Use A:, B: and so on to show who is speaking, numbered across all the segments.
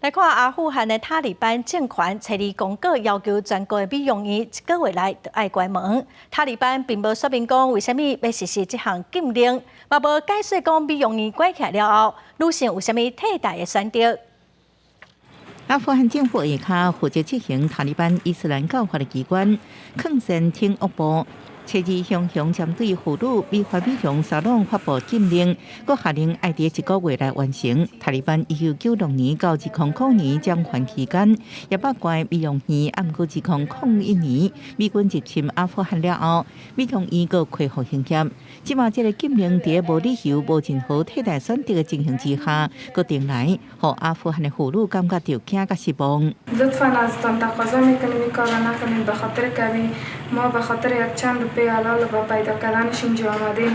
A: 来看阿富汗的塔利班政权，找二公告要求全国的美容院1个月内就要关门。塔利班并无说明讲为虾米要实施这项禁令，嘛无解释讲美容院关起来了后，女性有虾米替代的选择。
B: 阿富汗政府下骹负责执行塔利班伊斯兰教法的机关抗戦廳惡部。初二向針對婦女美化美容沙龍發布禁令，佮下令要在1個月內完成。塔利班1996年到2009年掌權期間，也包括美容院，啊，毋過2001年美軍入侵阿富汗了後，美容院佮恢復營業。即馬這個禁令在無理由、無任何替代選擇的情形之下，佮定來，讓阿富汗的婦女感覺到驚甲失望。
C: ما به خاطر یک چند روپیه حلال با پیدا کردنش اینجا آمدیم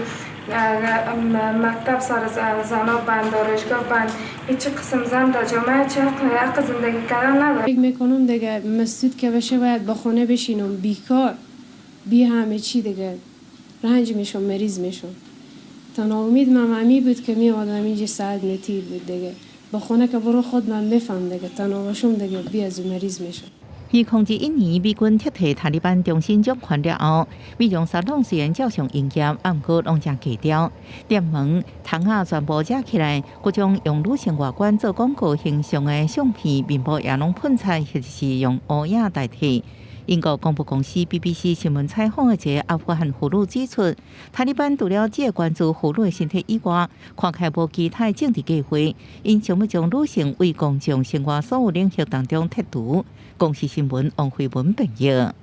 C: مکتب سر زنا بند دانشگاه بند هیچ قسم زن در جامعه چه حق زندگی کردن نداره.
D: فکر میکنم دیگه مسجد که بشه باید با خونه بشینم بیکار بی همه چی دیگه رنج میشم مریض میشم. تنها امید من بود که می آدم اینجا ساعت نتیر بود دیگه با خونه که برو خود من بفهم دیگه تنها باشم دیگه بی از مریض میشم.
B: 2001年，美軍撤退塔利班重新掌權了後，美容沙龍雖然照常營業，啊，毋過攏正低調。店門、窗仔全部遮起來，各種用女性外觀做廣告形象的相片，面部也攏噴彩，或者是用烏影代替。英國廣播公司 BBC 新聞採訪的一個阿富汗婦女指出，塔利班除了只會關注婦女的身體以外，看起來無其他政治計劃，因想要將女性為公眾生活所有領域當中剔除。公司新聞王慧文報道。